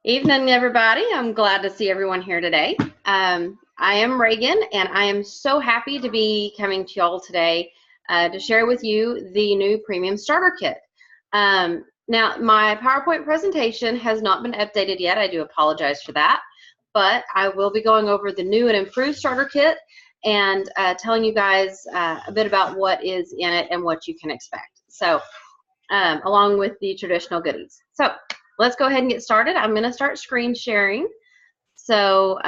Evening, everybody. I'm glad to see everyone here today. I am Reagan, and I am so happy to be coming to y'all today to share with you the new Premium Starter Kit. Now, my PowerPoint presentation has not been updated yet. I do apologize for that, but I will be going over the new and improved Starter Kit and telling you guys a bit about what is in it and what you can expect. So, along with the traditional goodies. So, let's go ahead and get started. I'm going to start screen sharing so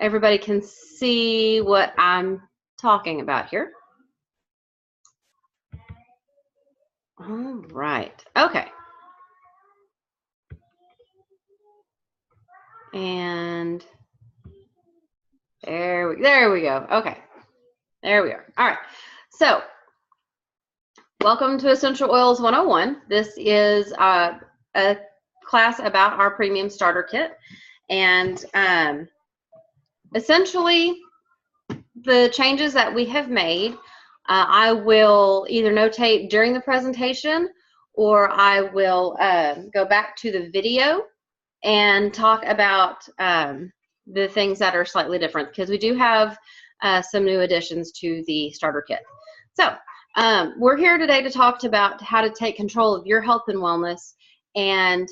everybody can see what I'm talking about here. All right. Okay. And there we go. Okay. There we are. All right. So, welcome to Essential Oils 101. This is a class about our Premium Starter Kit. And essentially, the changes that we have made, I will either notate during the presentation or I will go back to the video and talk about the things that are slightly different, because we do have some new additions to the starter kit. So we're here today to talk about how to take control of your health and wellness and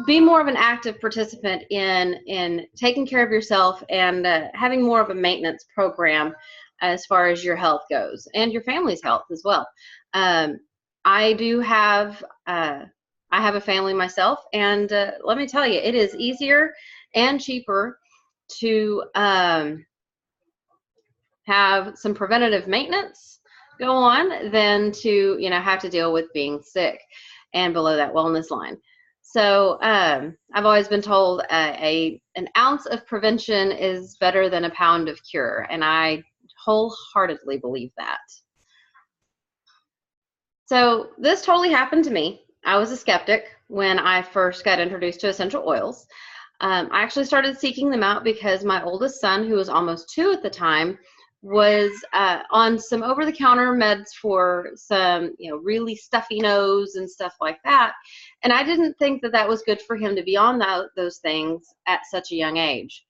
be more of an active participant in taking care of yourself and having more of a maintenance program as far as your health goes and your family's health as well. I do have I have a family myself, and let me tell you, it is easier and cheaper to have some preventative maintenance go on than to have to deal with being sick and below that wellness line. So I've always been told an ounce of prevention is better than a pound of cure, and I wholeheartedly believe that. So this totally happened to me. I was a skeptic when I first got introduced to essential oils. I actually started seeking them out because my oldest son, who was almost 2 at the time, was on some over-the-counter meds for some, really stuffy nose and stuff like that. And I didn't think that that was good for him to be on those things at such a young age.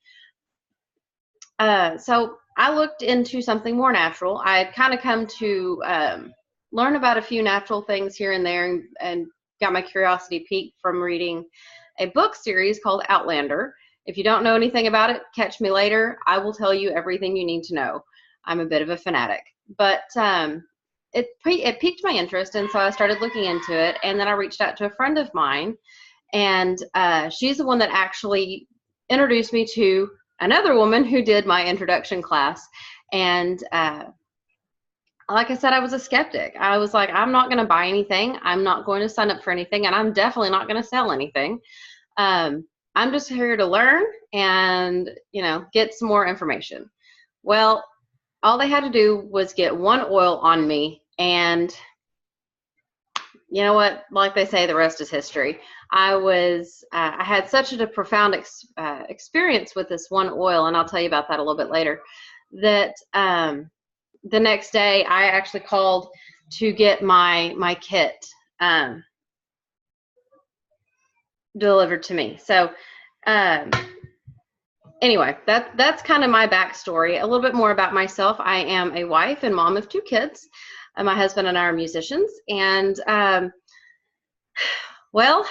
So I looked into something more natural. I had kind of come to learn about a few natural things here and there, and got my curiosity piqued from reading a book series called Outlander. If you don't know anything about it, catch me later. I will tell you everything you need to know. I'm a bit of a fanatic, but it piqued my interest, and so I started looking into it, and then I reached out to a friend of mine, and she's the one that actually introduced me to another woman who did my introduction class. And like I said, I was a skeptic. I was like, I'm not going to buy anything. I'm not going to sign up for anything, and I'm definitely not going to sell anything. I'm just here to learn and, get some more information. Well, all they had to do was get one oil on me, and you know what? Like they say, the rest is history. I had such a profound experience with this one oil, and I'll tell you about that a little bit later, that the next day I actually called to get my kit delivered to me. So anyway, that's kind of my backstory. A little bit more about myself. I am a wife and mom of 2 kids. My husband and I are musicians, and well,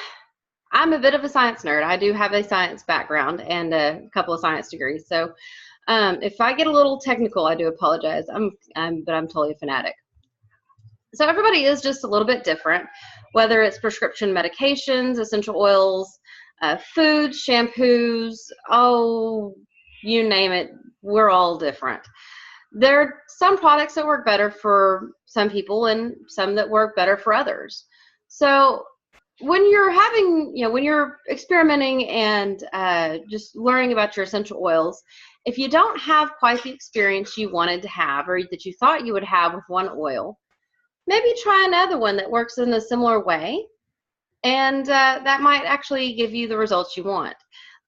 I'm a bit of a science nerd. I do have a science background and a couple of science degrees. So if I get a little technical, I do apologize. But I'm totally a fanatic. So everybody is just a little bit different, whether it's prescription medications, essential oils, foods, shampoos, you name it, we're all different. There are some products that work better for some people and some that work better for others. So when you're when you're experimenting and just learning about your essential oils, if you don't have quite the experience you wanted to have or that you thought you would have with one oil, maybe try another one that works in a similar way, and that might actually give you the results you want.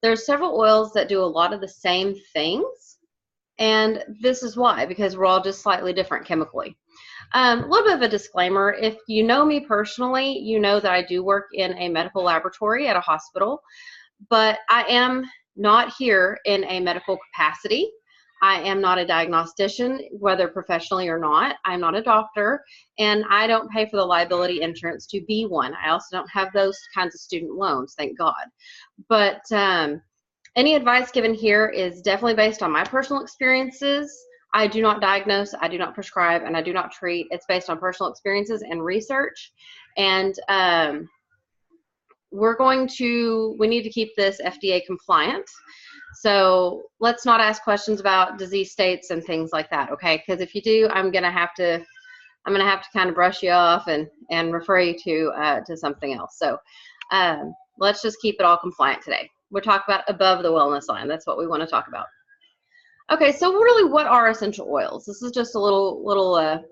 There's several oils that do a lot of the same things, and this is why, because we're all just slightly different chemically. A little bit of a disclaimer. If you know me personally, you know that I do work in a medical laboratory at a hospital, but I am not here in a medical capacity. I am not a diagnostician, whether professionally or not. I'm not a doctor, and I don't pay for the liability insurance to be one. I also don't have those kinds of student loans, thank God. But any advice given here is definitely based on my personal experiences. I do not diagnose, I do not prescribe, and I do not treat. It's based on personal experiences and research. And we need to keep this FDA compliant. So let's not ask questions about disease states and things like that, okay? Because if you do, I'm gonna have to kind of brush you off and refer you to something else. So let's just keep it all compliant today. We're talking about above the wellness line. That's what we want to talk about. Okay, so really, what are essential oils? This is just a little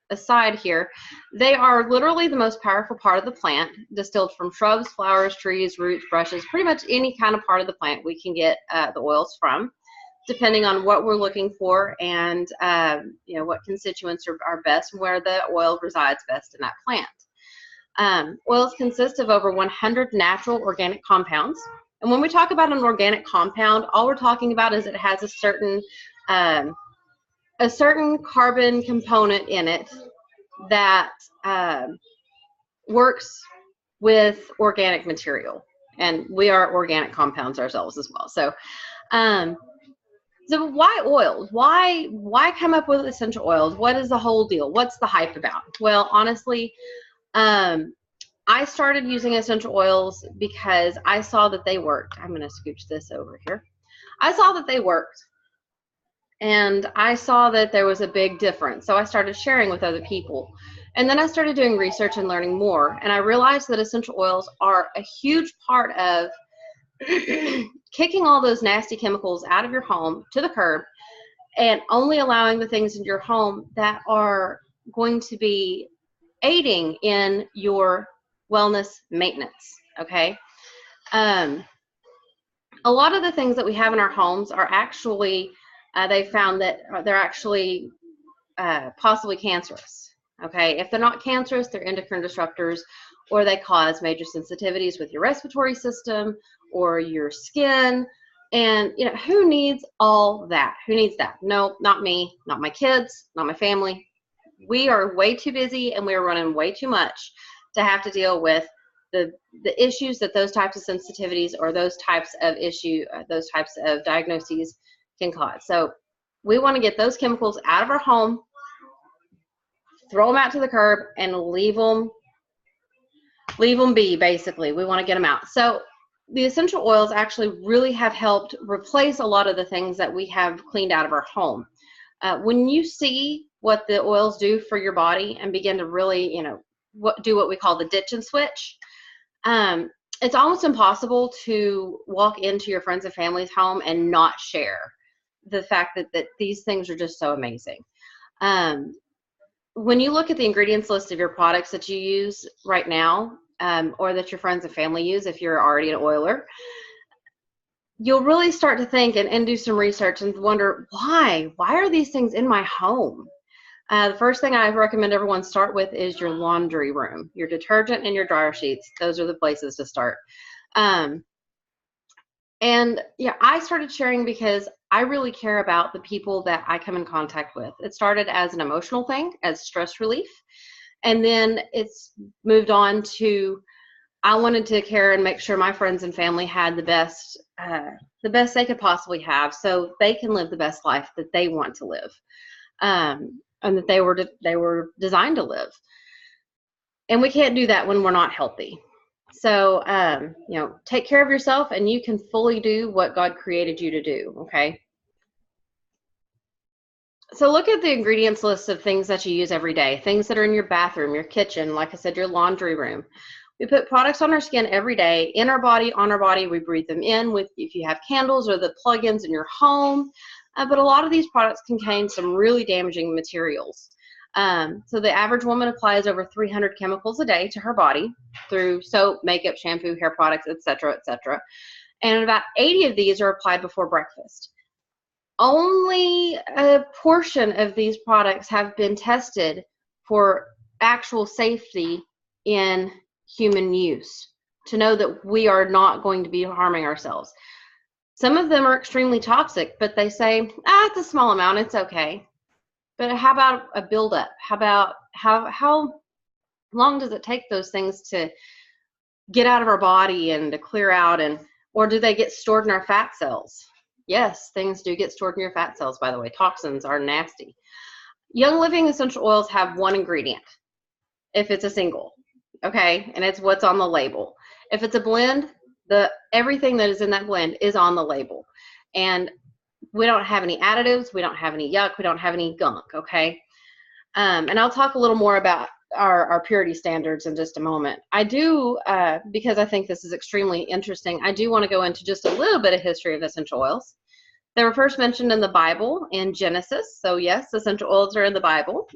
aside here. They are literally the most powerful part of the plant, distilled from shrubs, flowers, trees, roots, brushes, pretty much any kind of part of the plant we can get the oils from, depending on what we're looking for and what constituents are best and where the oil resides best in that plant. Oils consist of over 100 natural organic compounds. And when we talk about an organic compound, all we're talking about is it has a certain carbon component in it that works with organic material. And we are organic compounds ourselves as well. So why oils? Why come up with essential oils? What is the whole deal? What's the hype about? Well, honestly, I started using essential oils because I saw that they worked. I'm going to scooch this over here. I saw that they worked, and I saw that there was a big difference. So I started sharing with other people. And then I started doing research and learning more. And I realized that essential oils are a huge part of kicking all those nasty chemicals out of your home to the curb and only allowing the things in your home that are going to be aiding in your wellness maintenance, okay? A lot of the things that we have in our homes are actually, they found that they're actually possibly cancerous, okay? If they're not cancerous, they're endocrine disruptors, or they cause major sensitivities with your respiratory system or your skin. And who needs all that? Who needs that? No, not me, not my kids, not my family. We are way too busy, and we are running way too much to have to deal with the issues that those types of sensitivities or those types of diagnoses can cause. So we want to get those chemicals out of our home, throw them out to the curb, and leave them be, basically. We want to get them out. So the essential oils actually really have helped replace a lot of the things that we have cleaned out of our home. When you see what the oils do for your body and begin to really, do what we call the ditch and switch, it's almost impossible to walk into your friends and family's home and not share the fact that these things are just so amazing. When you look at the ingredients list of your products that you use right now, or that your friends and family use if you're already an oiler, you'll really start to think and do some research and wonder, why are these things in my home? The first thing I recommend everyone start with is your laundry room, your detergent and your dryer sheets. Those are the places to start. And yeah, I started sharing because I really care about the people that I come in contact with. It started as an emotional thing, as stress relief. And then it's moved on to, I wanted to care and make sure my friends and family had the best they could possibly have, so they can live the best life that they want to live, and that they were designed to live. And we can't do that when we're not healthy. So, take care of yourself, and you can fully do what God created you to do. Okay. So look at the ingredients list of things that you use every day, things that are in your bathroom, your kitchen, like I said, your laundry room. We put products on our skin every day, in our body, on our body. We breathe them in with, if you have candles or the plug-ins in your home. But a lot of these products contain some really damaging materials. So the average woman applies over 300 chemicals a day to her body through soap, makeup, shampoo, hair products, etc., etc. And about 80 of these are applied before breakfast. Only a portion of these products have been tested for actual safety in human use, to know that we are not going to be harming ourselves. Some of them are extremely toxic, but they say, it's a small amount, it's okay. But how about a buildup? How about how long does it take those things to get out of our body and to clear out, or do they get stored in our fat cells? Yes, things do get stored in your fat cells, by the way. Toxins are nasty. Young Living essential oils have one ingredient, if it's a single, okay? And it's what's on the label. If it's a blend, everything that is in that blend is on the label. And we don't have any additives, we don't have any yuck, we don't have any gunk, okay? And I'll talk a little more about our purity standards in just a moment. I do, because I think this is extremely interesting, I do want to go into just a little bit of history of essential oils. They were first mentioned in the Bible in Genesis. So yes, essential oils are in the Bible.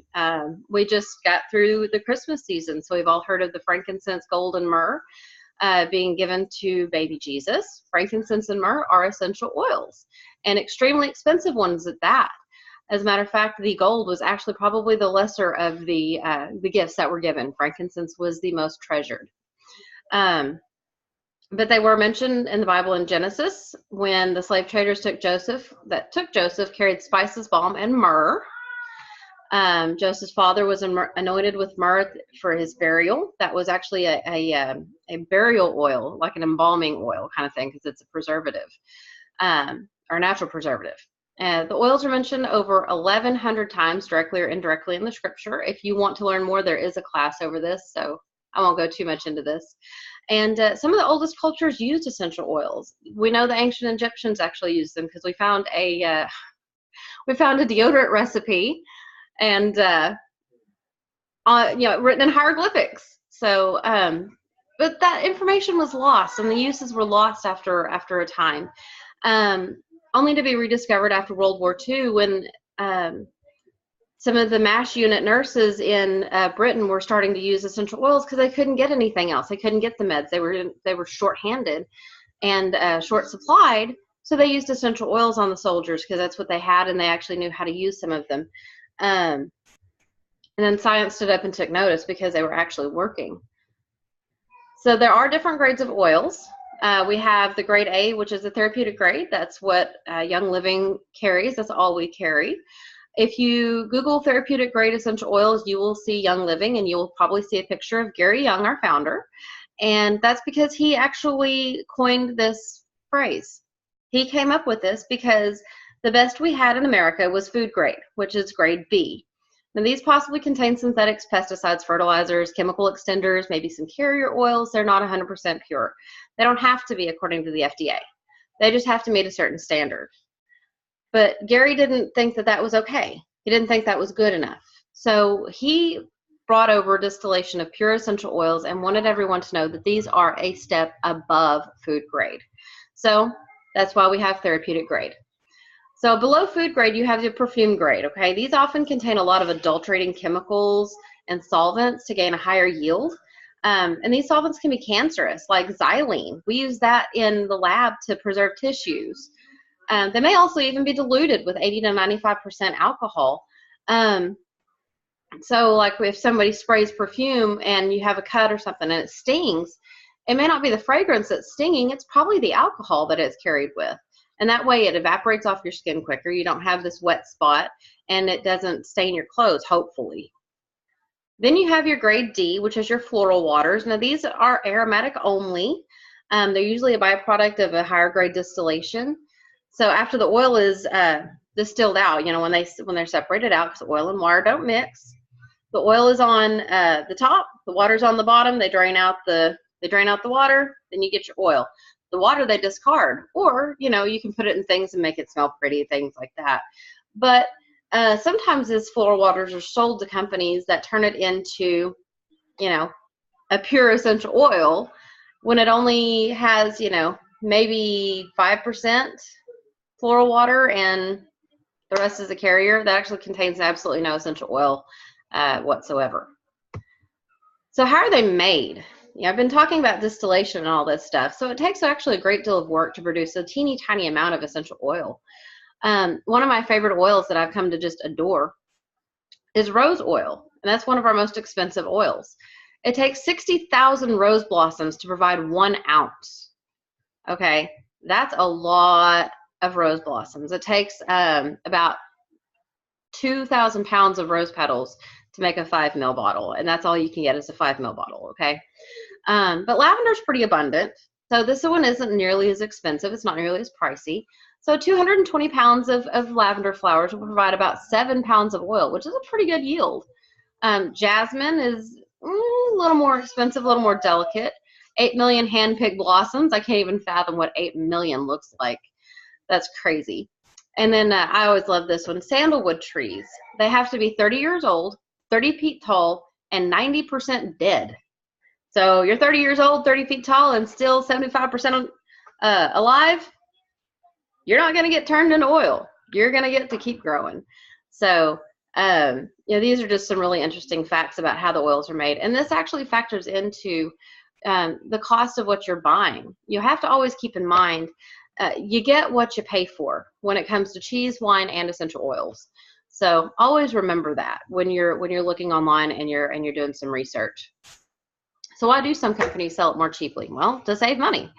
We just got through the Christmas season, so we've all heard of the frankincense, gold, and myrrh being given to baby Jesus. Frankincense and myrrh are essential oils, and extremely expensive ones at that. As a matter of fact, the gold was actually probably the lesser of the gifts that were given. Frankincense was the most treasured. But they were mentioned in the Bible in Genesis when the slave traders took Joseph carried spices, balm, and myrrh. Joseph's father was anointed with myrrh for his burial. That was actually a burial oil, like an embalming oil kind of thing, because it's a preservative, or natural preservative. The oils are mentioned over 1,100 times, directly or indirectly, in the scripture. If you want to learn more, there is a class over this, so I won't go too much into this. And some of the oldest cultures used essential oils. We know the ancient Egyptians actually used them, because we found a deodorant recipe, and written in hieroglyphics. So, but that information was lost, and the uses were lost after a time. Only to be rediscovered after World War II, when some of the MASH unit nurses in Britain were starting to use essential oils because they couldn't get anything else. They couldn't get the meds. They were short-handed and short-supplied, so they used essential oils on the soldiers because that's what they had, and they actually knew how to use some of them. And then science stood up and took notice because they were actually working. So there are different grades of oils. We have the grade A, which is the therapeutic grade. That's what Young Living carries. That's all we carry. If you Google therapeutic grade essential oils, you will see Young Living, and you'll probably see a picture of Gary Young, our founder. And that's because he actually coined this phrase. He came up with this because the best we had in America was food grade, which is grade B. Now, these possibly contain synthetics, pesticides, fertilizers, chemical extenders, maybe some carrier oils. They're not 100% pure. They don't have to be according to the FDA. They just have to meet a certain standard. But Gary didn't think that that was okay. He didn't think that was good enough. So he brought over distillation of pure essential oils and wanted everyone to know that these are a step above food grade. So that's why we have therapeutic grade. So below food grade, you have the perfume grade, okay? These often contain a lot of adulterating chemicals and solvents to gain a higher yield. And these solvents can be cancerous, like xylene. We use that in the lab to preserve tissues. They may also even be diluted with 80 to 95% alcohol. So like if somebody sprays perfume and you have a cut or something and it stings, it may not be the fragrance that's stinging, it's probably the alcohol that it's carried with. And that way it evaporates off your skin quicker. You don't have this wet spot, and it doesn't stain your clothes, hopefully. Then you have your grade D, which is your floral waters. Now these are aromatic only. They're usually a byproduct of a higher grade distillation. So after the oil is distilled out, you know, when they're separated out, because oil and water don't mix, the oil is on the top, the water's on the bottom. They drain out the water, then you get your oil. The water they discard, or you know, you can put it in things and make it smell pretty, things like that. But sometimes these floral waters are sold to companies that turn it into, you know, a pure essential oil when it only has, you know, maybe 5% floral water and the rest is a carrier. That actually contains absolutely no essential oil whatsoever. So how are they made? Yeah, I've been talking about distillation and all this stuff. So it takes actually a great deal of work to produce a teeny tiny amount of essential oil. One of my favorite oils that I've come to just adore is rose oil. and that's one of our most expensive oils. It takes 60,000 rose blossoms to provide 1 ounce. Okay, that's a lot of rose blossoms. It takes about 2,000 pounds of rose petals to make a 5 ml bottle, and that's all you can get is a 5 ml bottle, okay? But lavender's pretty abundant, so this one isn't nearly as expensive. It's not nearly as pricey. So 220 pounds of lavender flowers will provide about 7 pounds of oil, which is a pretty good yield. Jasmine is a little more expensive, a little more delicate. 8 million hand-picked blossoms. I can't even fathom what 8 million looks like. That's crazy. And then I always love this one, sandalwood trees. They have to be 30 years old, 30 feet tall, and 90% dead. So you're 30 years old, 30 feet tall, and still 75% alive, you're not going to get turned into oil. You're going to get to keep growing. So, these are just some really interesting facts about how the oils are made. And this actually factors into the cost of what you're buying. You have to always keep in mind, you get what you pay for when it comes to cheese, wine, and essential oils. So always remember that when you're looking online and you're doing some research. So why do some companies sell it more cheaply? Well, to save money.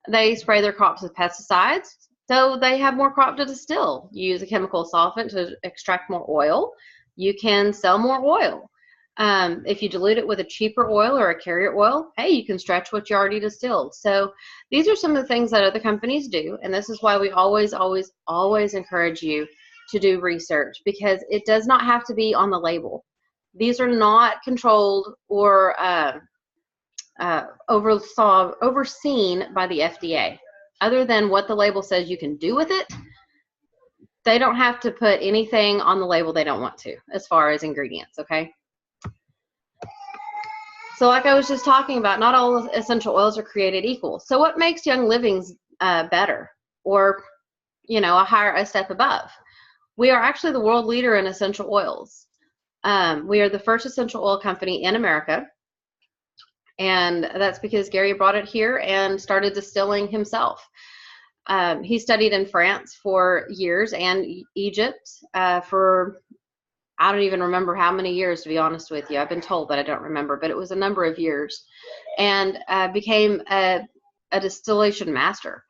They spray their crops with pesticides, so they have more crop to distill. You use a chemical solvent to extract more oil. You can sell more oil. If you dilute it with a cheaper oil or a carrier oil, hey, you can stretch what you already distilled. So these are some of the things that other companies do, and this is why we always encourage you to do research, because it does not have to be on the label. These are not controlled or overseen by the FDA. Other than what the label says you can do with it, they don't have to put anything on the label they don't want to as far as ingredients, okay? So like I was just talking about, not all essential oils are created equal. So what makes Young Living's better, or a step above? We are actually the world leader in essential oils. We are the first essential oil company in America, and that's because Gary brought it here and started distilling himself. He studied in France for years and Egypt for, I don't even remember how many years, to be honest with you. I've been told, but I don't remember, but it was a number of years, and became a distillation master.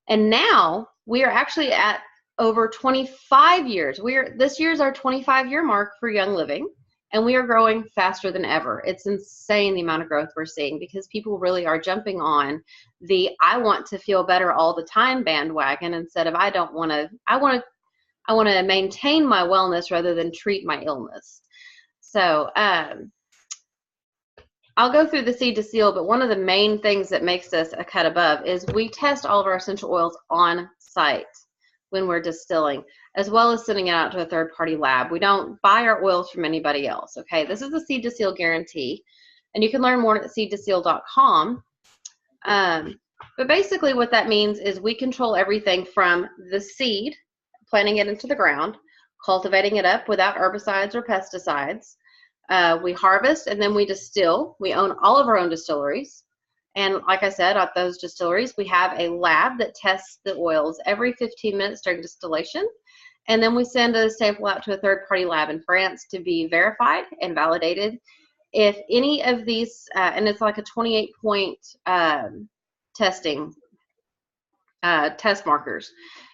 And now we are actually at over 25 years. This year's our 25-year mark for Young Living, and we are growing faster than ever. It's insane the amount of growth we're seeing, because people really are jumping on the I want to feel better all the time bandwagon, instead of I want to maintain my wellness rather than treat my illness. So I'll go through the seed to seal, but one of the main things that makes us a cut above is we test all of our essential oils on site when we're distilling, as well as sending it out to a third-party lab. We don't buy our oils from anybody else, okay? This is the Seed to Seal guarantee, and you can learn more at seedtoseal.com. But basically what that means is we control everything from the seed, planting it into the ground, cultivating it up without herbicides or pesticides. We harvest, and then we distill. We own all of our own distilleries. And like I said, at those distilleries, we have a lab that tests the oils every 15 minutes during distillation. And then we send a sample out to a third-party lab in France to be verified and validated. If any of these, and it's like a 28-point testing, test markers.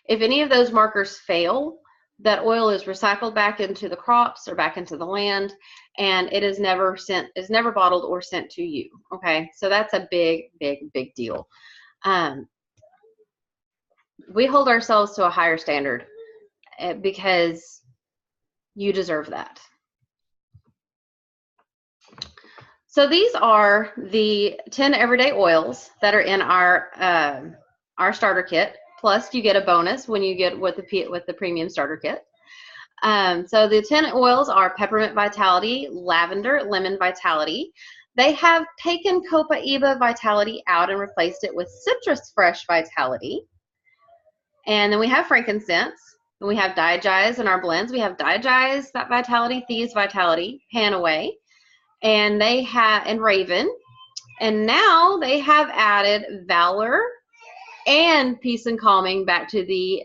If any of those markers fail, that oil is recycled back into the crops or back into the land, and it is never bottled or sent to you. Okay, so that's a big deal. We hold ourselves to a higher standard because you deserve that. So these are the 10 everyday oils that are in our starter kit. Plus, you get a bonus when you get with the premium starter kit. So the 10 oils are Peppermint Vitality, Lavender, Lemon Vitality. They have taken Copaiba Vitality out and replaced it with Citrus Fresh Vitality. And then we have frankincense. And we have Digize in our blends. We have Digize Vitality, Thieves Vitality, Panaway, and Raven. And now they have added Valor and Peace and Calming back to the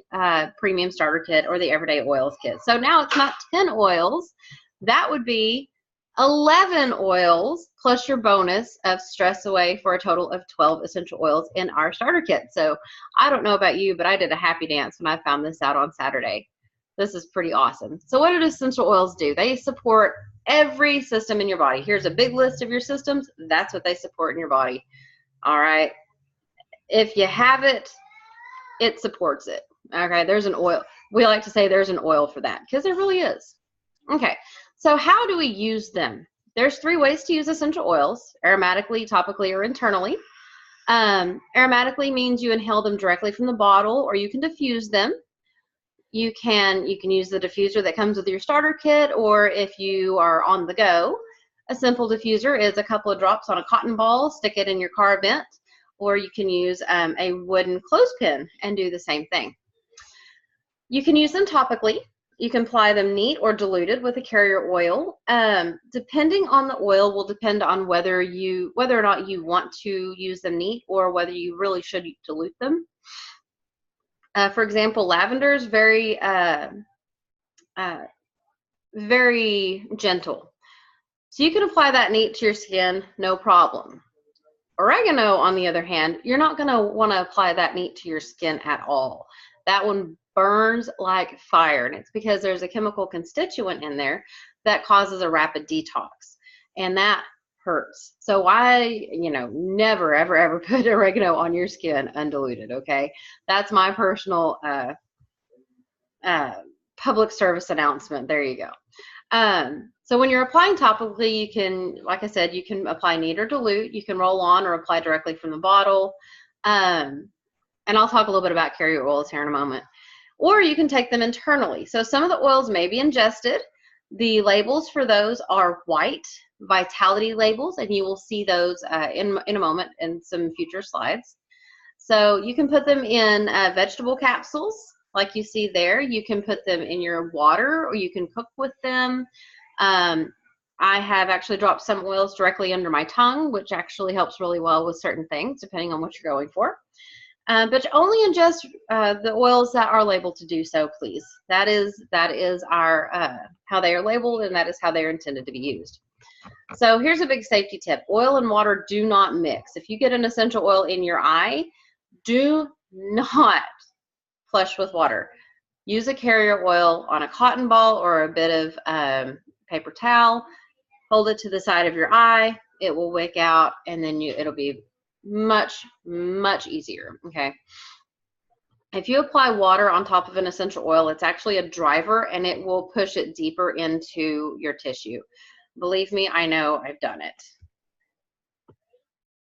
premium starter kit or the everyday oils kit. So now it's not 10 oils, that would be 11 oils plus your bonus of Stress Away for a total of 12 essential oils in our starter kit. So I don't know about you, but I did a happy dance when I found this out on Saturday. This is pretty awesome. So what do essential oils do? They support every system in your body. Here's a big list of your systems. That's what they support in your body. All right. If you have it, it supports it. Okay. There's an oil. We like to say there's an oil for that because there really is. Okay. So how do we use them? There's 3 ways to use essential oils: aromatically, topically, or internally. Aromatically means you inhale them directly from the bottle, or you can diffuse them. You can use the diffuser that comes with your starter kit, or if you are on the go, a simple diffuser is a couple of drops on a cotton ball, stick it in your car vent, or you can use a wooden clothespin and do the same thing. You can use them topically. You can apply them neat or diluted with a carrier oil. Depending on the oil will depend on whether or not you want to use them neat or whether you really should dilute them. For example, lavender is very gentle. So you can apply that neat to your skin, no problem. Oregano, on the other hand, you're not going to want to apply that neat to your skin at all. That one burns like fire, and it's because there's a chemical constituent in there that causes a rapid detox, and that hurts. So I, never, ever, ever put oregano on your skin undiluted, okay? That's my personal public service announcement. There you go. So when you're applying topically, you can, like I said, you can apply neat or dilute. You can roll on or apply directly from the bottle. And I'll talk a little bit about carrier oils here in a moment. Or you can take them internally. So some of the oils may be ingested. The labels for those are white vitality labels, and you will see those in a moment in some future slides. So you can put them in vegetable capsules like you see there. You can put them in your water, or you can cook with them. I have actually dropped some oils directly under my tongue, which actually helps really well with certain things depending on what you're going for. But only ingest the oils that are labeled to do so, please. That is our how they are labeled, and that is how they are intended to be used. So here's a big safety tip. Oil and water do not mix. If you get an essential oil in your eye, do not flush with water. Use a carrier oil on a cotton ball or a bit of paper towel. Hold it to the side of your eye. It will wick out, and then it'll be much, much easier, okay? If you apply water on top of an essential oil, it's actually a driver, and it will push it deeper into your tissue. Believe me, I know, I've done it.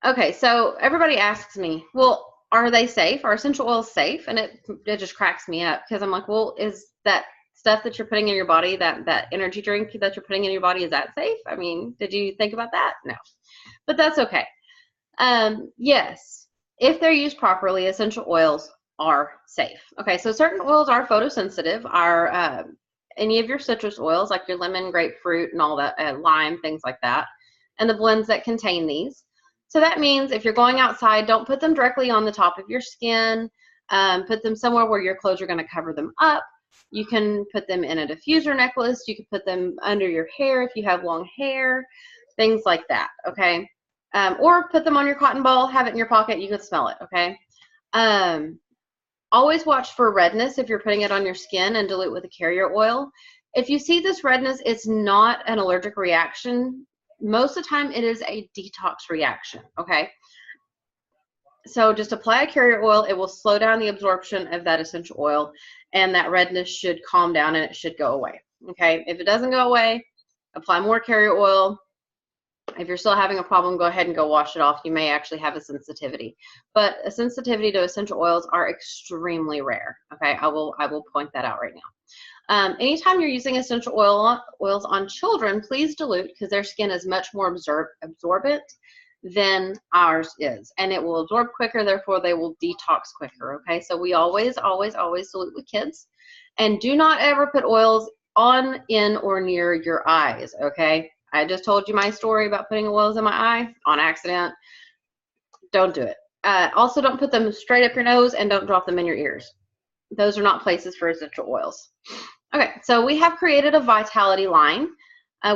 Okay, so everybody asks me, well, are they safe? Are essential oils safe? And it just cracks me up, because I'm like, well, is that stuff that you're putting in your body, that energy drink that you're putting in your body, is that safe? I mean, did you think about that? No, but that's okay. Yes, if they're used properly, essential oils are safe. Okay, so certain oils are photosensitive. Any of your citrus oils, like your lemon, grapefruit, and all that, lime, things like that, and the blends that contain these. So that means if you're going outside, don't put them directly on the top of your skin. Put them somewhere where your clothes are going to cover them up. You can put them in a diffuser necklace. You can put them under your hair if you have long hair, things like that, okay? Or put them on your cotton ball, have it in your pocket, you can smell it, okay? Always watch for redness if you're putting it on your skin, and dilute with a carrier oil. If you see this redness, it's not an allergic reaction. Most of the time, it is a detox reaction, okay? So just apply a carrier oil. It will slow down the absorption of that essential oil, and that redness should calm down, and it should go away, okay? If it doesn't go away, apply more carrier oil. If you're still having a problem, go ahead and go wash it off. You may actually have a sensitivity, but a sensitivity to essential oils are extremely rare. Okay, I will point that out right now. Anytime you're using essential oils on children, please dilute, because their skin is much more absorbent than ours is, and it will absorb quicker. Therefore, they will detox quicker. Okay, so we always dilute with kids, and do not ever put oils on, in, or near your eyes. Okay. I just told you my story about putting oils in my eye on accident. Don't do it. Also, don't put them straight up your nose, and don't drop them in your ears. Those are not places for essential oils. Okay, so we have created a vitality line.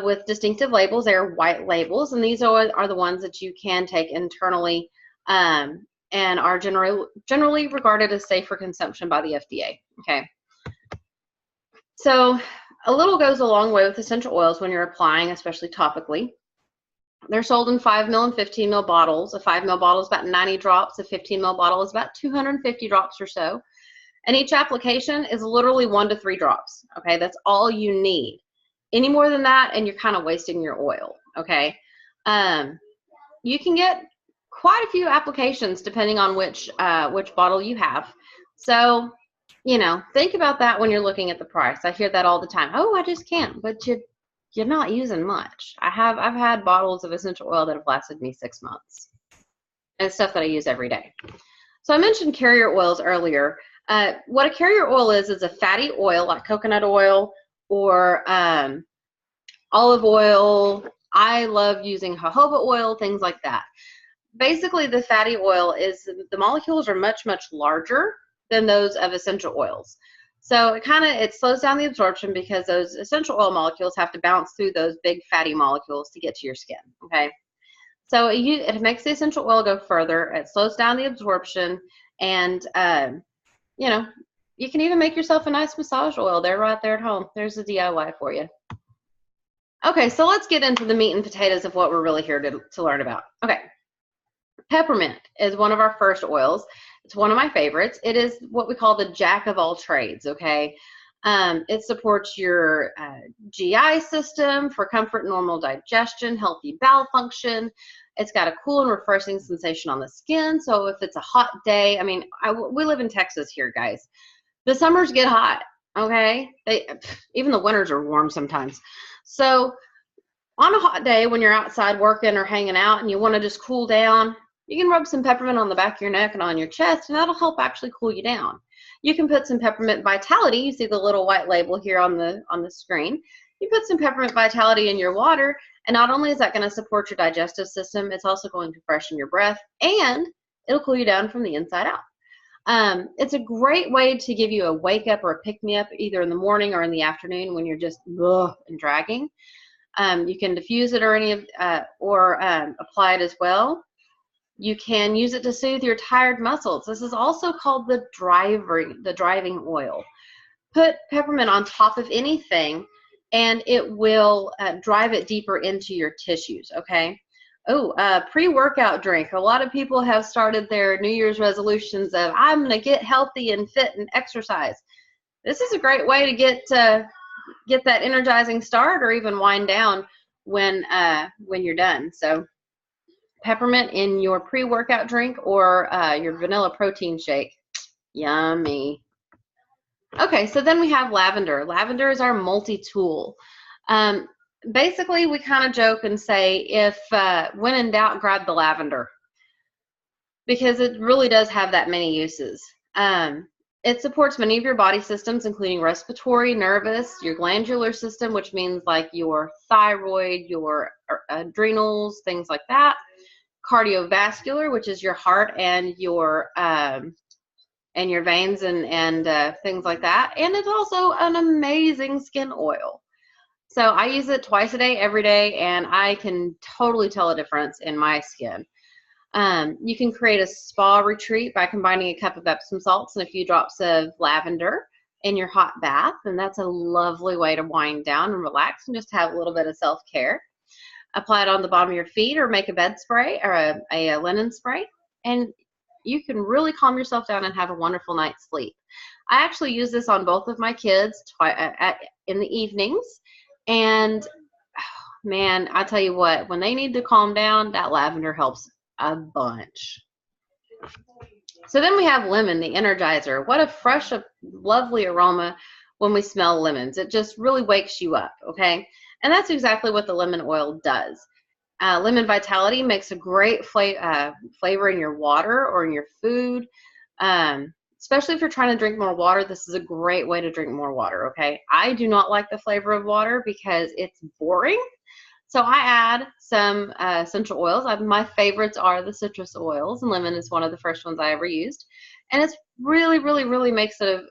with distinctive labels. They're white labels, and these are the ones that you can take internally and are generally regarded as safe for consumption by the FDA. Okay. So a little goes a long way with essential oils when you're applying, especially topically. They're sold in 5 ml and 15 ml bottles. A 5 ml bottle is about 90 drops. A 15 ml bottle is about 250 drops or so. And each application is literally 1 to 3 drops. Okay, that's all you need. Any more than that, and you're kind of wasting your oil. Okay, you can get quite a few applications depending on which bottle you have. So, you know, think about that when you're looking at the price. I hear that all the time. Oh, I just can't. But you're not using much. I've had bottles of essential oil that have lasted me 6 months. And stuff that I use every day. So I mentioned carrier oils earlier. What a carrier oil is a fatty oil like coconut oil or olive oil. I love using jojoba oil, things like that. Basically, the fatty oil is the molecules are much, much larger than those of essential oils. So it slows down the absorption because those essential oil molecules have to bounce through those big fatty molecules to get to your skin. Okay. So it makes the essential oil go further. It slows down the absorption, and you know, you can even make yourself a nice massage oil. They're right there at home. There's a DIY for you. Okay, so let's get into the meat and potatoes of what we're really here to learn about. Okay, peppermint is one of our first oils. It's one of my favorites. It is what we call the jack of all trades. Okay. It supports your GI system for comfort, normal digestion, healthy bowel function. It's got a cool and refreshing sensation on the skin. So if it's a hot day, I mean, we live in Texas here, guys. The summers get hot, okay? Even the winters are warm sometimes. So on a hot day when you're outside working or hanging out and you want to just cool down, you can rub some peppermint on the back of your neck and on your chest, and that'll help actually cool you down. You can put some Peppermint Vitality. You see the little white label here on the screen. You put some Peppermint Vitality in your water, and not only is that going to support your digestive system, it's also going to freshen your breath, and it'll cool you down from the inside out. It's a great way to give you a wake up or a pick me up either in the morning or in the afternoon when you're just and dragging. You can diffuse it or apply it as well. You can use it to soothe your tired muscles. This is also called the driving oil. Put peppermint on top of anything, and it will drive it deeper into your tissues, okay? Oh, pre-workout drink. A lot of people have started their New Year's resolutions of, I'm going to get healthy and fit and exercise. This is a great way to get that energizing start or even wind down when you're done. So peppermint in your pre-workout drink or your vanilla protein shake. Yummy. Okay, so then we have lavender. Lavender is our multi-tool. Basically, we kind of joke and say, if when in doubt, grab the lavender, because it really does have that many uses. It supports many of your body systems, including respiratory, nervous, your glandular system, which means like your thyroid, your adrenals, things like that. Cardiovascular, which is your heart and your veins and things like that. And it's also an amazing skin oil. So I use it twice a day, every day, and I can totally tell a difference in my skin. You can create a spa retreat by combining a cup of Epsom salts and a few drops of lavender in your hot bath, and that's a lovely way to wind down and relax and just have a little bit of self-care. Apply it on the bottom of your feet or make a bed spray or a linen spray, and you can really calm yourself down and have a wonderful night's sleep. I actually use this on both of my kids in the evenings, and man, I tell you what, when they need to calm down, that lavender helps a bunch. So then we have lemon, the energizer. What a fresh, lovely aroma when we smell lemons. It just really wakes you up, okay? And that's exactly what the lemon oil does. Lemon Vitality makes a great flavor in your water or in your food. Especially if you're trying to drink more water, this is a great way to drink more water, okay? I do not like the flavor of water because it's boring. So I add some essential oils. My favorites are the citrus oils, and lemon is one of the first ones I ever used. And it's really, really, really makes it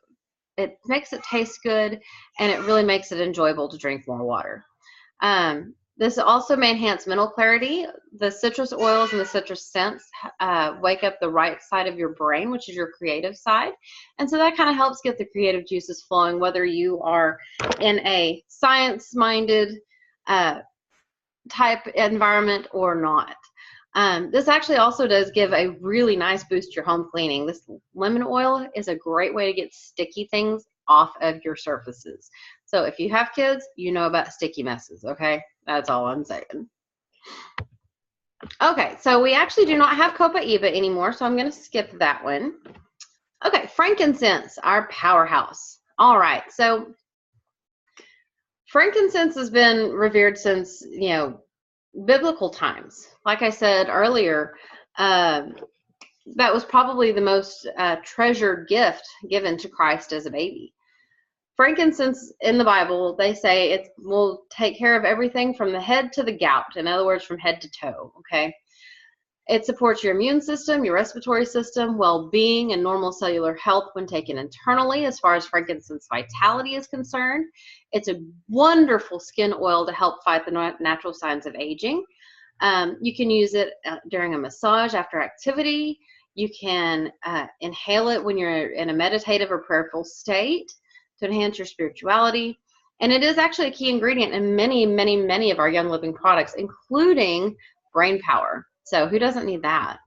taste good, and it really makes it enjoyable to drink more water. This also may enhance mental clarity. The citrus oils and the citrus scents wake up the right side of your brain, which is your creative side. And so that kind of helps get the creative juices flowing, whether you are in a science-minded type environment or not. This actually also does give a really nice boost to your home cleaning. This lemon oil is a great way to get sticky things off of your surfaces. So if you have kids, you know about sticky messes, okay? That's all I'm saying. Okay, so we actually do not have Copaiba anymore, so I'm going to skip that one. Okay, frankincense, our powerhouse. All right, so frankincense has been revered since, biblical times. Like I said earlier, that was probably the most treasured gift given to Christ as a baby. Frankincense in the Bible, they say it will take care of everything from the head to the gout. In other words, from head to toe, okay? It supports your immune system, your respiratory system, well-being, and normal cellular health when taken internally as far as frankincense vitality is concerned. It's a wonderful skin oil to help fight the natural signs of aging. You can use it during a massage after activity. You can inhale it when you're in a meditative or prayerful state to enhance your spirituality. And it is actually a key ingredient in many, many, many of our Young Living products, including brain power. So who doesn't need that?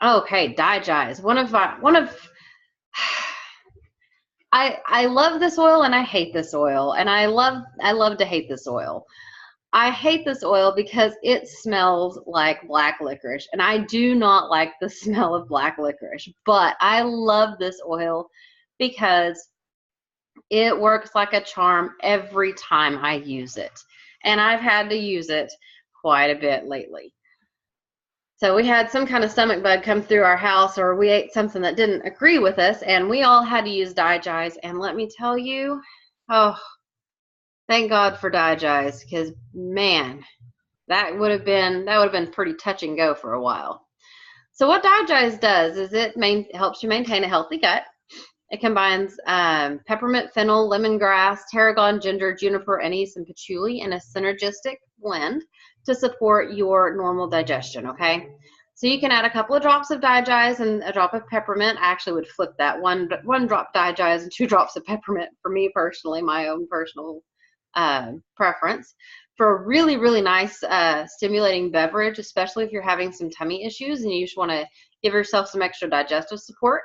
Okay, digize. I love this oil and I hate this oil, and I love to hate this oil. I hate this oil because it smells like black licorice, and I do not like the smell of black licorice, but I love this oil because it works like a charm every time I use it, and I've had to use it quite a bit lately. So we had some kind of stomach bug come through our house, or we ate something that didn't agree with us, and we all had to use Digize. And let me tell you, oh, thank God for Digize, because man, that would have been pretty touch and go for a while. So what Digize does is it helps you maintain a healthy gut. It combines peppermint, fennel, lemongrass, tarragon, ginger, juniper, anise, and patchouli in a synergistic blend to support your normal digestion, okay? So you can add a couple of drops of Digize and a drop of peppermint. I actually would flip that, one drop Digize and 2 drops of peppermint for me personally, my own personal preference, for a really, really nice stimulating beverage, especially if you're having some tummy issues and you just want to give yourself some extra digestive support.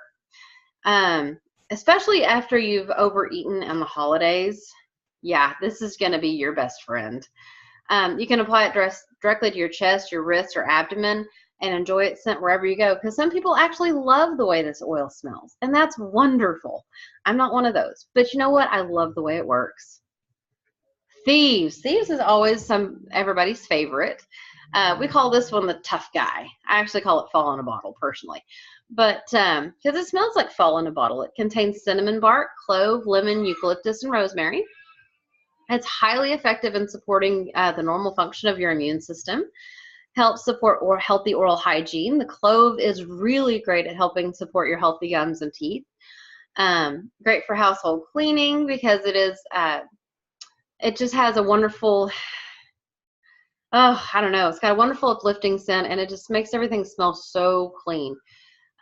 Especially after you've overeaten on the holidays, yeah, this is going to be your best friend. You can apply it directly to your chest, your wrists, or abdomen, and enjoy it scent wherever you go, because some people actually love the way this oil smells, and that's wonderful. I'm not one of those, but you know what? I love the way it works. Thieves is always everybody's favorite. We call this one the tough guy. I actually call it fall in a bottle personally, but because it smells like fall in a bottle. It contains cinnamon bark, clove, lemon, eucalyptus, and rosemary. It's highly effective in supporting the normal function of your immune system, helps support healthy oral hygiene. The clove is really great at helping support your healthy gums and teeth. Great for household cleaning because it just has a wonderful, I don't know, it's got a wonderful uplifting scent, and it just makes everything smell so clean.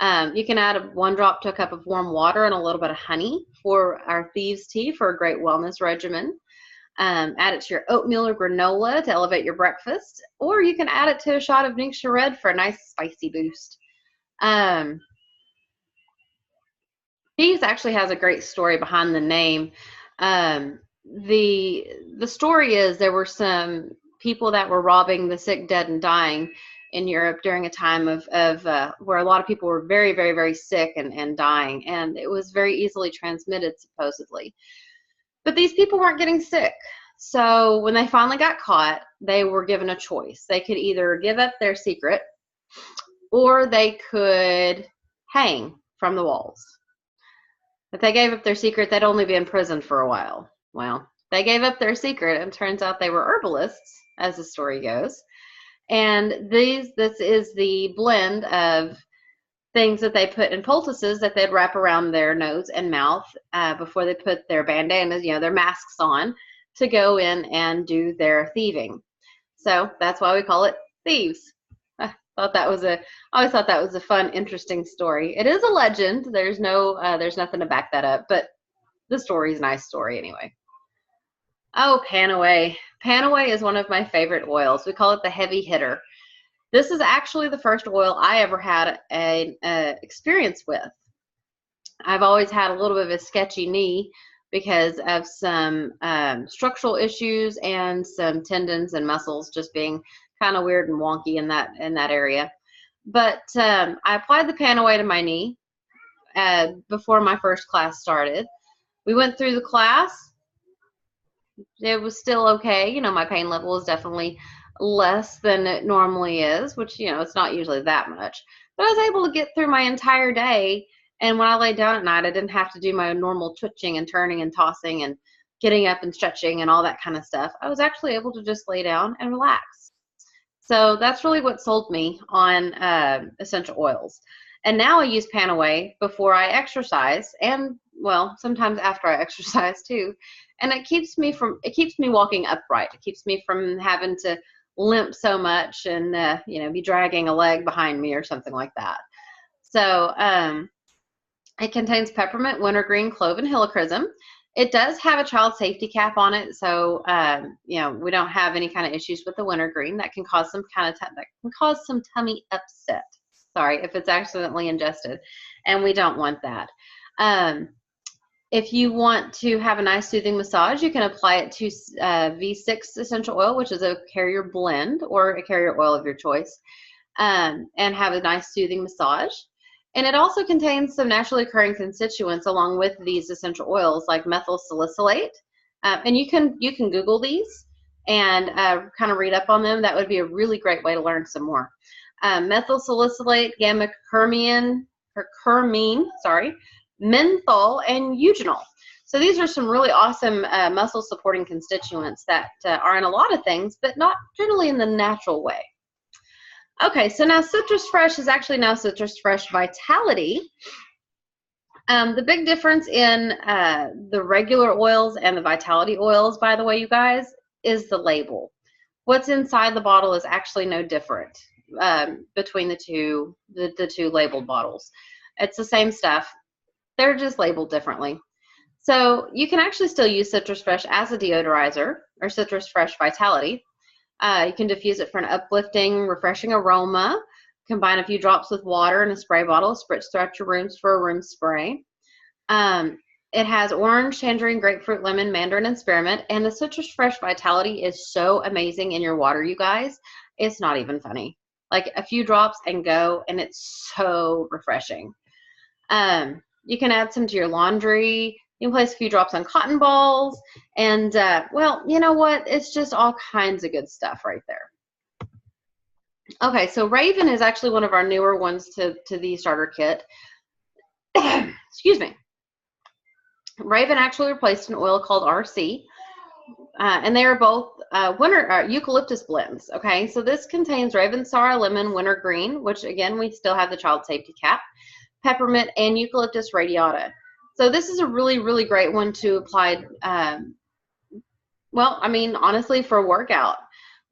You can add 1 drop to a cup of warm water and a little bit of honey for our Thieves tea for a great wellness regimen. Add it to your oatmeal or granola to elevate your breakfast, or you can add it to a shot of Ningxia Red for a nice spicy boost. Thieves actually has a great story behind the name. The story is there were some people that were robbing the sick, dead, and dying in Europe during a time of where a lot of people were very, very, very sick and dying, and it was very easily transmitted, supposedly. But these people weren't getting sick. So when they finally got caught, they were given a choice. They could either give up their secret or they could hang from the walls. If they gave up their secret, they'd only be in prison for a while. Well, they gave up their secret, and turns out they were herbalists, as the story goes. And this is the blend of things that they put in poultices that they'd wrap around their nose and mouth before they put their bandanas, their masks on to go in and do their thieving. So that's why we call it thieves. I always thought that was a fun, interesting story. It is a legend. There's nothing to back that up, but the story is a nice story anyway. Oh, Panaway. Panaway is one of my favorite oils. We call it the heavy hitter. This is actually the first oil I ever had an experience with. I've always had a little bit of a sketchy knee because of some structural issues and some tendons and muscles just being kind of weird and wonky in that area. But I applied the Panaway to my knee before my first class started. We went through the class. It was still okay. You know, my pain level is definitely less than it normally is, which, you know, it's not usually that much. But I was able to get through my entire day. And when I laid down at night, I didn't have to do my normal twitching and turning and tossing and getting up and stretching and all that kind of stuff. I was actually able to just lay down and relax. So that's really what sold me on essential oils. And now I use Panaway before I exercise, and well, sometimes after I exercise too. And it keeps me walking upright. It keeps me from having to limp so much and you know, be dragging a leg behind me or something like that. So it contains peppermint, wintergreen, clove, and helichrysum. It does have a child safety cap on it, so you know, we don't have any kind of issues with the wintergreen. That can cause some tummy upset. Sorry, if it's accidentally ingested, and we don't want that. If you want to have a nice soothing massage, you can apply it to V6 essential oil, which is a carrier blend or a carrier oil of your choice, and have a nice soothing massage. And it also contains some naturally occurring constituents along with these essential oils, like methyl salicylate. And you can Google these and kind of read up on them. That would be a really great way to learn some more. Methyl salicylate, gamma curcumin, menthol, and eugenol. So these are some really awesome muscle supporting constituents that are in a lot of things, but not generally in the natural way. Okay, so now Citrus Fresh is actually now Citrus Fresh Vitality. The big difference in the regular oils and the Vitality oils, by the way, you guys, is the label. What's inside the bottle is actually no different between the two labeled bottles. It's the same stuff. They're just labeled differently. So you can actually still use Citrus Fresh as a deodorizer or Citrus Fresh Vitality. You can diffuse it for an uplifting, refreshing aroma. Combine a few drops with water in a spray bottle, spritz throughout your rooms for a room spray. It has orange, tangerine, grapefruit, lemon, mandarin, and spearmint. And the Citrus Fresh Vitality is so amazing in your water, you guys. It's not even funny. Like a few drops and go, and it's so refreshing. You can add some to your laundry. You can place a few drops on cotton balls, and well, you know what? It's just all kinds of good stuff right there. Okay, so Raven is actually one of our newer ones to the starter kit. Excuse me. Raven actually replaced an oil called RC, and they are both eucalyptus blends. Okay, so this contains Raven Sorrow Lemon Wintergreen, which again, we still have the child safety cap, peppermint, and eucalyptus radiata. So this is a really, really great one to apply, well, I mean, honestly, for a workout.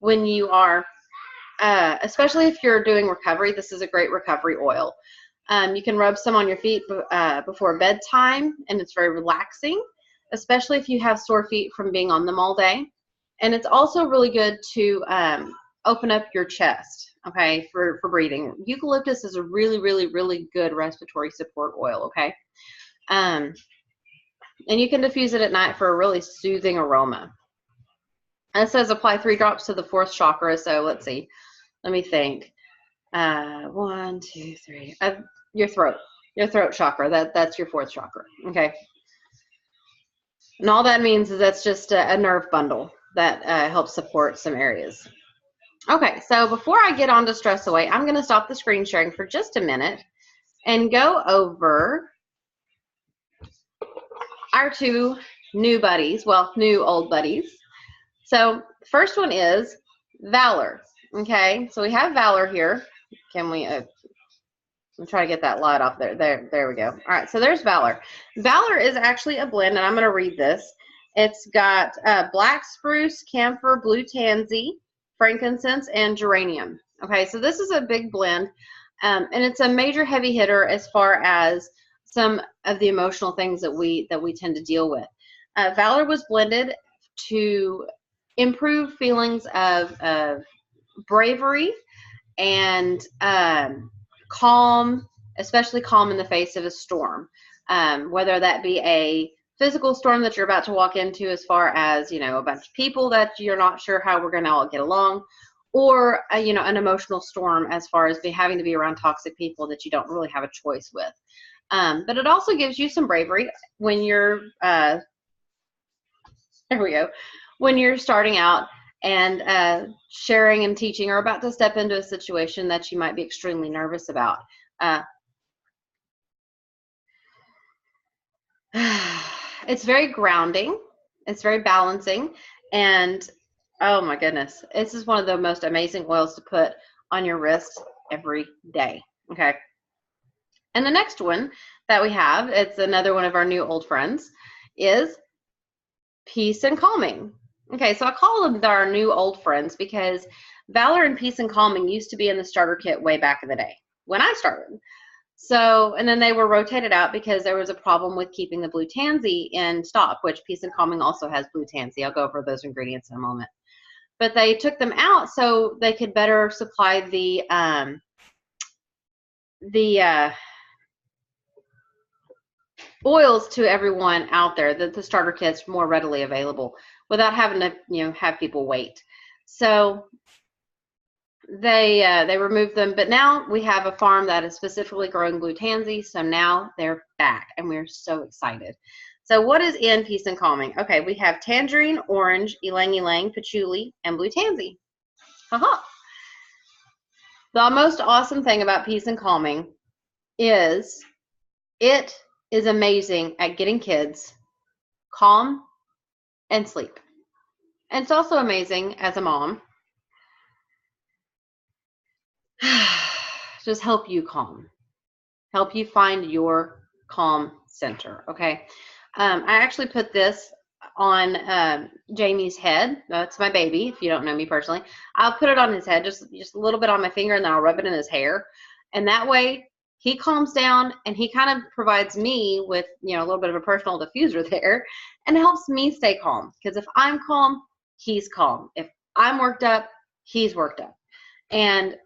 When you are, especially if you're doing recovery, this is a great recovery oil. You can rub some on your feet before bedtime, and it's very relaxing, especially if you have sore feet from being on them all day. And it's also really good to open up your chest, okay, for breathing. Eucalyptus is a really, really, really good respiratory support oil, okay? And you can diffuse it at night for a really soothing aroma. And it says apply 3 drops to the 4th chakra. So let's see. Let me think. 1, 2, 3. Your throat chakra. That's your 4th chakra. Okay. And all that means is that's just a nerve bundle that helps support some areas. Okay. So before I get on to Stress Away, I'm going to stop the screen sharing for just a minute and go over our 2 new buddies, well, new old buddies. So first one is Valor. Okay, so we have Valor here. Can we, I'm trying to get that light off there. There we go. All right, so there's Valor. Valor is actually a blend, and I'm going to read this. It's got black spruce, camphor, blue tansy, frankincense, and geranium. Okay, so this is a big blend, and it's a major heavy hitter as far as some of the emotional things that we tend to deal with. Valor was blended to improve feelings of bravery and calm, especially calm in the face of a storm, whether that be a physical storm that you're about to walk into, as far as, you know, a bunch of people that you're not sure how we're going to all get along, or you know, an emotional storm as far as having to be around toxic people that you don't really have a choice with. But it also gives you some bravery when you're there we go, when you're starting out and sharing and teaching, or about to step into a situation that you might be extremely nervous about. It's very grounding, it's very balancing, and oh my goodness, this is one of the most amazing oils to put on your wrist every day. Okay, and the next one that we have, it's another one of our new old friends, is Peace and Calming. Okay, so I call them our new old friends because Valor and Peace and Calming used to be in the starter kit way back in the day when I started. So, and then they were rotated out because there was a problem with keeping the blue tansy in stock, which Peace and Calming also has blue tansy. I'll go over those ingredients in a moment. But they took them out so they could better supply the oils to everyone out there, that the starter kit's more readily available without having to, you know, have people wait. So they removed them, but now we have a farm that is specifically growing blue tansy, so now they're back and we're so excited. So what is in Peace and Calming? Okay, we have tangerine, orange, ylang ylang, patchouli, and blue tansy. Haha. The most awesome thing about Peace and Calming is it is amazing at getting kids calm and sleep. And it's also amazing as a mom, just help you calm, help you find your calm center. Okay, I actually put this on Jamie's head. That's my baby. If you don't know me personally, I'll put it on his head, just a little bit on my finger, and then I'll rub it in his hair, and that way he calms down, and he kind of provides me with, you know, a little bit of a personal diffuser there, and helps me stay calm. Because if I'm calm, he's calm. If I'm worked up, he's worked up. And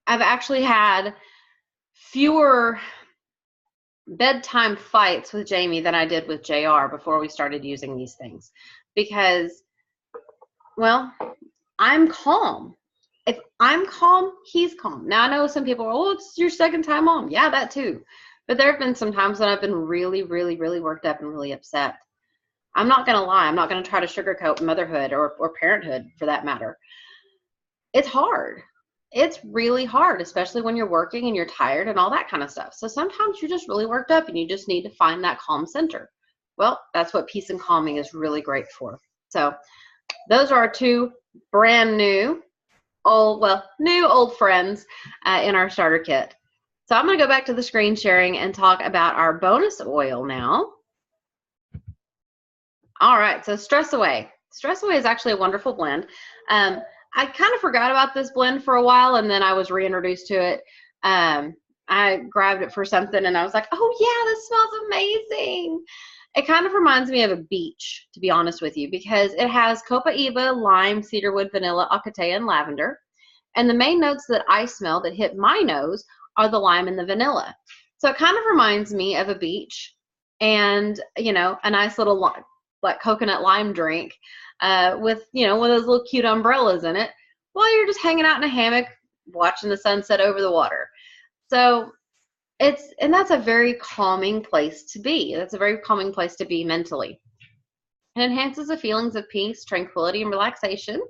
I've actually had fewer bedtime fights with Jamie than I did with JR before we started using these things, because, well, I'm calm. If I'm calm, he's calm. Now, I know some people are, oh, it's your second time mom. Yeah, that too. But there have been some times when I've been really, really, really worked up and really upset. I'm not going to lie. I'm not going to try to sugarcoat motherhood or parenthood for that matter. It's hard. It's really hard, especially when you're working and you're tired and all that kind of stuff. So sometimes you're just really worked up and you just need to find that calm center. Well, that's what Peace and Calming is really great for. So those are our two brand new, new old friends in our starter kit. So I'm going to go back to the screen sharing and talk about our bonus oil now. All right, so Stress Away. Stress Away is actually a wonderful blend. I kind of forgot about this blend for a while, and then I was reintroduced to it. I grabbed it for something, and I was like, oh, yeah, this smells amazing. It kind of reminds me of a beach, to be honest with you, because it has copaiba, lime, cedarwood, vanilla, acatea, and lavender. And the main notes that I smell that hit my nose are the lime and the vanilla. So it kind of reminds me of a beach and, you know, a nice little like coconut lime drink with, you know, one of those little cute umbrellas in it while you're just hanging out in a hammock watching the sunset over the water. So and that's a very calming place to be. That's a very calming place to be mentally. It enhances the feelings of peace, tranquility, and relaxation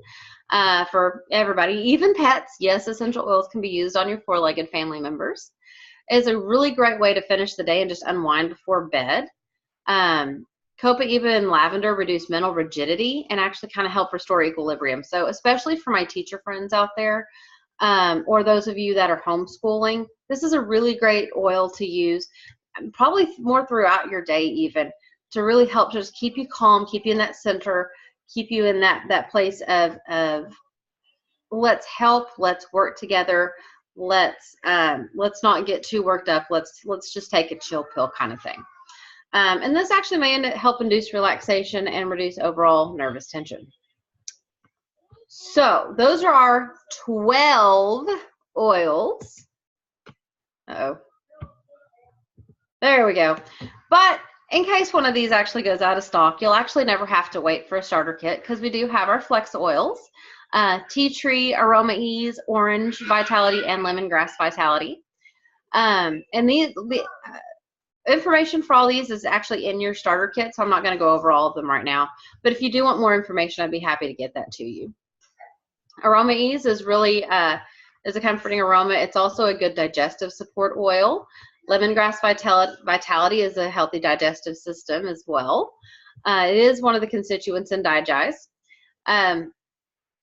for everybody, even pets. Yes, essential oils can be used on your four-legged family members. It's a really great way to finish the day and just unwind before bed. Copaiba and lavender reduce mental rigidity and actually kind of help restore equilibrium. So especially for my teacher friends out there, or those of you that are homeschooling, this is a really great oil to use, probably more throughout your day even, really help just keep you calm, keep you in that center, keep you in that place of let's help, let's work together, let's not get too worked up, let's just take a chill pill kind of thing. And this actually may help induce relaxation and reduce overall nervous tension. So those are our 12 oils. Uh-oh. There we go. But in case one of these actually goes out of stock, you'll actually never have to wait for a starter kit, because we do have our flex oils, tea tree, aroma ease, orange vitality, and lemongrass vitality. And the information for all these is actually in your starter kit, so I'm not going to go over all of them right now. But if you do want more information, I'd be happy to get that to you. Aroma ease is really is a comforting aroma. It's also a good digestive support oil. Lemongrass vitality is a healthy digestive system as well. It is one of the constituents in Digest.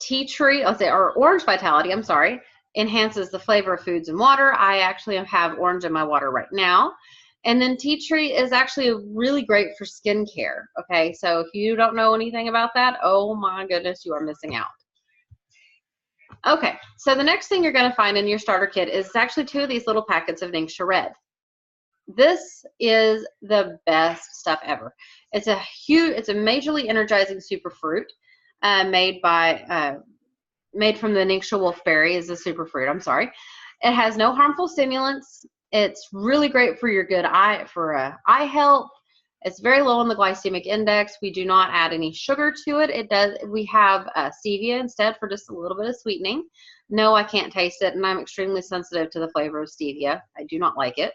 Tea tree, or orange vitality, I'm sorry, enhances the flavor of foods and water. I actually have orange in my water right now. And then tea tree is actually really great for skincare. Okay, so if you don't know anything about that, oh my goodness, you are missing out. Okay, so the next thing you're going to find in your starter kit is actually 2 of these little packets of Ningxia Red. This is the best stuff ever. It's a majorly energizing superfruit made from the Ningxia wolfberry is a superfruit. I'm sorry. It has no harmful stimulants. It's really great for your good eye health. It's very low on the glycemic index. We do not add any sugar to it. We have stevia instead for just a little bit of sweetening. No, I can't taste it, and I'm extremely sensitive to the flavor of stevia. I do not like it.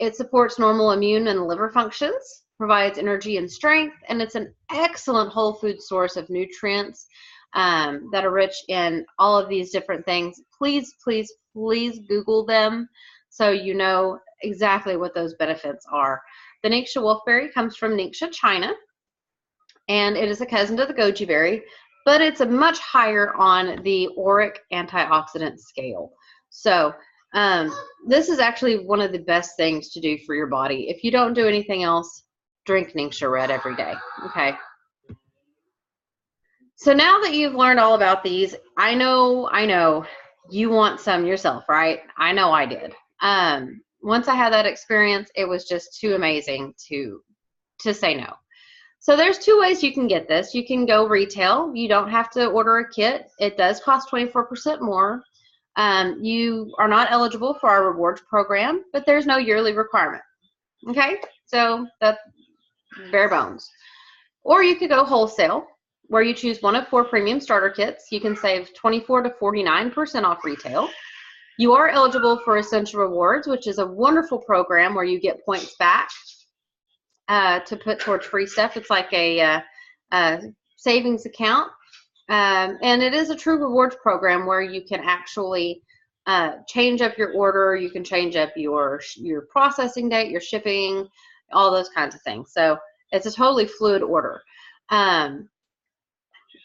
It supports normal immune and liver functions, provides energy and strength, and it's an excellent whole food source of nutrients that are rich in all of these different things. Please, please, please Google them so you know exactly what those benefits are. The Ningxia wolfberry comes from Ningxia, China, and it is a cousin to the goji berry, but it's a much higher on the auric antioxidant scale. So this is actually one of the best things to do for your body. If you don't do anything else, drink Ningxia Red every day. Okay. So now that you've learned all about these, I know you want some yourself, right? I know I did. Once I had that experience, it was just too amazing to say no. So there's 2 ways you can get this. You can go retail. You don't have to order a kit. It does cost 24% more. You are not eligible for our rewards program, but there's no yearly requirement. Okay, so that's bare bones. Or you could go wholesale, where you choose one of 4 premium starter kits. You can save 24 to 49% off retail. You are eligible for Essential Rewards, which is a wonderful program where you get points back to put towards free stuff. It's like a savings account. And it is a true rewards program where you can actually change up your order. You can change up your processing date, your shipping, all those kinds of things. So it's a totally fluid order.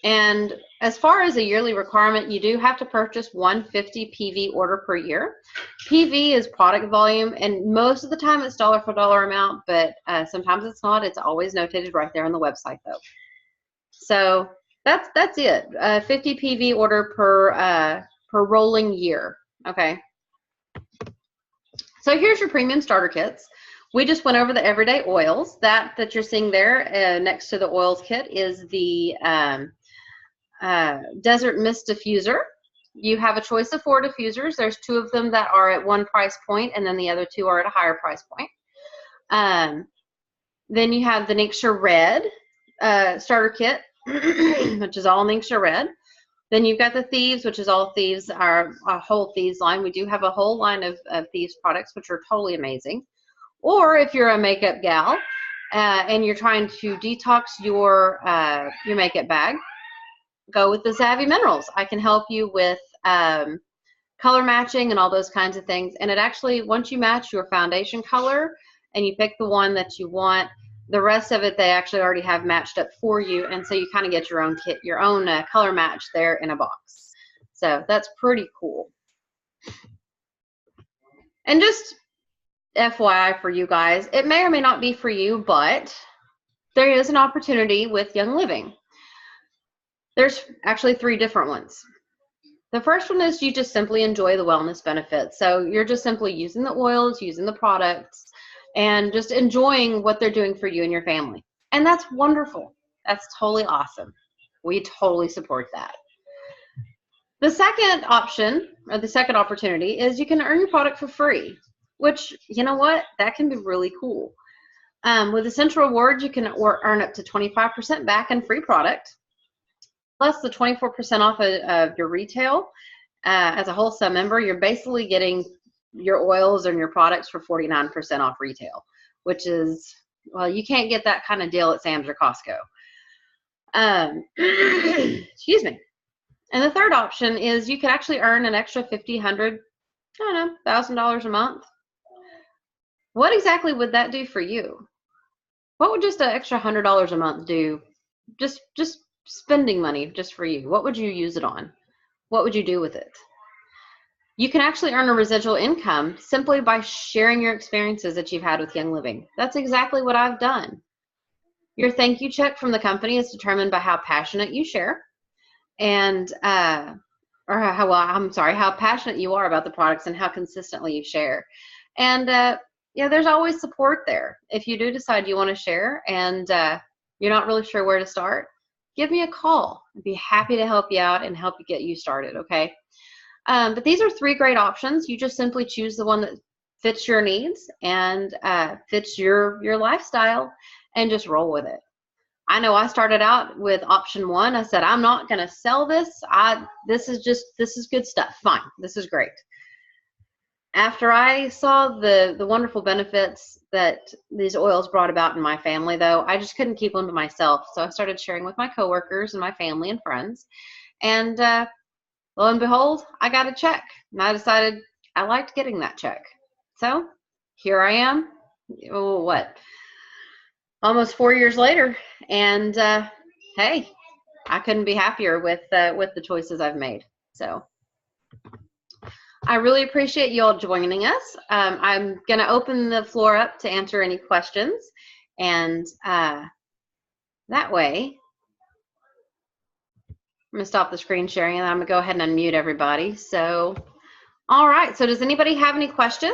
And as far as a yearly requirement, you do have to purchase 150 PV order per year. PV is product volume, and most of the time it's dollar for dollar amount, but sometimes it's not. It's always notated right there on the website, though. So that's it. 50 PV order per rolling year. Okay. So here's your premium starter kits. We just went over the everyday oils. That you're seeing there next to the oils kit is the Desert Mist Diffuser. You have a choice of 4 diffusers. There's 2 of them that are at one price point, and then the other 2 are at a higher price point. Then you have the Ningxia Red starter kit, which is all Ningxia Red. Then you've got the Thieves, which is all Thieves, our whole Thieves line. We do have a whole line of Thieves products, which are totally amazing. Or if you're a makeup gal and you're trying to detox your makeup bag, go with the Savvy Minerals. I can help you with color matching and all those kinds of things. And it actually, once you match your foundation color and you pick the one that you want, the rest of it they actually already have matched up for you, and so you kind of get your own kit, your own color match there in a box. So that's pretty cool. And just FYI for you guys, it may or may not be for you, but there is an opportunity with Young Living. There's actually 3 different ones. The first one is you just simply enjoy the wellness benefits. So you're just simply using the oils, using the products, and just enjoying what they're doing for you and your family. And that's wonderful. That's totally awesome. We totally support that. The second option, or the second opportunity, is you can earn your product for free, which, you know what, that can be really cool. With Essential Rewards, you can earn up to 25% back in free product, plus the 24% off of your retail. As a wholesale member, you're basically getting your oils and your products for 49% off retail, which is, well, you can't get that kind of deal at Sam's or Costco. Excuse me. And the third option is you could actually earn an extra $50, $100, I don't know, $1,000 a month. What exactly would that do for you? What would just an extra $100 a month do? Just spending money just for you. What would you use it on? What would you do with it? You can actually earn a residual income simply by sharing your experiences that you've had with Young Living. That's exactly what I've done. Your thank you check from the company is determined by how passionate you share, and how passionate you are about the products and how consistently you share. And yeah, there's always support there. If you do decide you want to share and you're not really sure where to start, give me a call. I'd be happy to help you out and help you get you started, okay? But these are 3 great options. You just simply choose the one that fits your needs and fits your lifestyle, and just roll with it. I know I started out with option 1. I said, I'm not going to sell this. This is good stuff. Fine. This is great. After I saw the wonderful benefits that these oils brought about in my family, though, I just couldn't keep them to myself. So I started sharing with my coworkers and my family and friends. And lo and behold, I got a check. And I decided I liked getting that check. So here I am. Oh, what? Almost 4 years later, and hey, I couldn't be happier with the choices I've made. So I really appreciate you all joining us. I'm going to open the floor up to answer any questions, and that way, I'm going to stop the screen sharing, and I'm going to go ahead and unmute everybody. So, all right. So does anybody have any questions?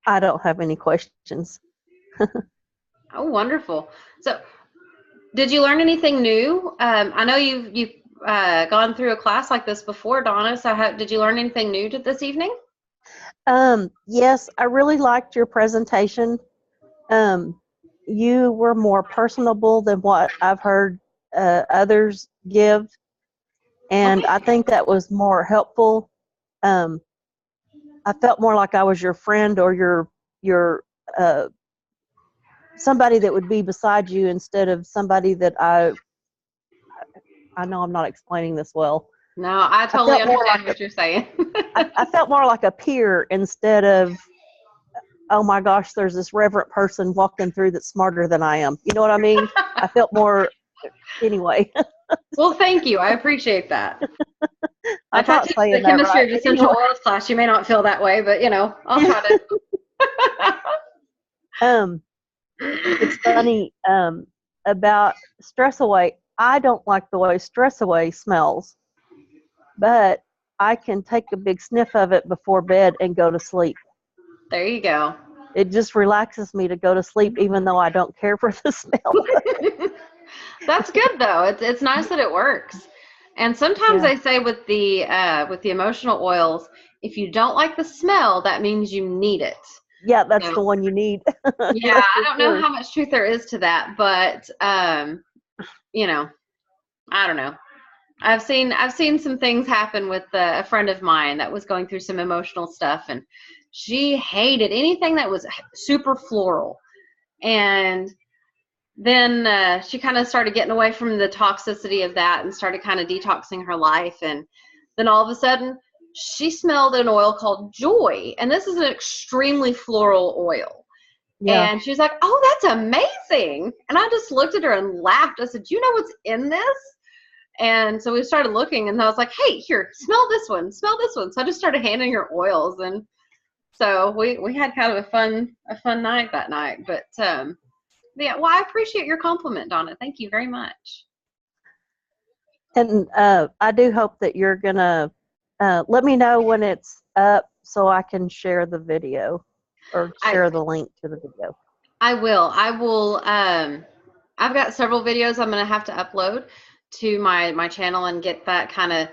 I don't have any questions. Oh, wonderful. So did you learn anything new? I know you've gone through a class like this before, Donna, so did you learn anything new this evening? Yes, I really liked your presentation. You were more personable than what I've heard others give, and I think that was more helpful. I felt more like I was your friend or your somebody that would be beside you instead of somebody that I know I'm not explaining this well. No, I totally understand what you're saying. I felt more like a peer instead of, oh my gosh, there's this reverent person walking through that's smarter than I am. You know what I mean? I felt more, anyway. Well, thank you. I appreciate that. I'm not saying that right. The chemistry of essential oils class, you may not feel that way, but I'll try to. It's funny about Stress Away. I don't like the way Stress Away smells, but I can take a big sniff of it before bed and go to sleep. There you go. It just relaxes me to go to sleep, even though I don't care for the smell. That's good, though. It's nice that it works. And sometimes they say with the emotional oils, if you don't like the smell, that means you need it. Yeah, that's the one you need. Yeah, I don't know how much truth there is to that, but I don't know. I've seen some things happen with a friend of mine that was going through some emotional stuff, and she hated anything that was super floral. And then she kind of started getting away from the toxicity of that and started kind of detoxing her life. And then all of a sudden, she smelled an oil called Joy, and this is an extremely floral oil. Yeah. And she's like, oh, that's amazing. And I just looked at her and laughed. I said, do you know what's in this? And so we started looking, and I was like, hey, here, smell this one, smell this one. So I just started handing her oils, and So we had kind of a fun night that night. But yeah, well, I appreciate your compliment, Donna. Thank you very much. And I do hope that you're gonna let me know when it's up so I can share the video or share the link to the video. I will. I've got several videos I'm gonna have to upload to my channel and get that kind of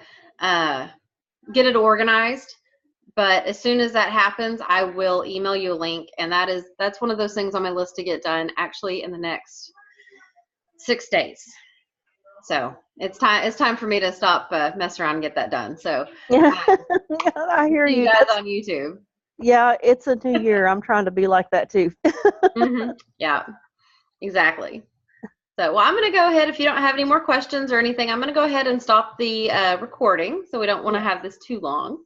get it organized. But as soon as that happens, I will email you a link, and that's one of those things on my list to get done actually in the next 6 days. So it's time for me to stop messing around and get that done. So yeah, I hear you you guys on YouTube. Yeah, it's a new year. I'm trying to be like that too. Yeah, exactly. So, well, I'm going to go ahead. If you don't have any more questions or anything, I'm going to go ahead and stop the recording, so we don't want to have this too long.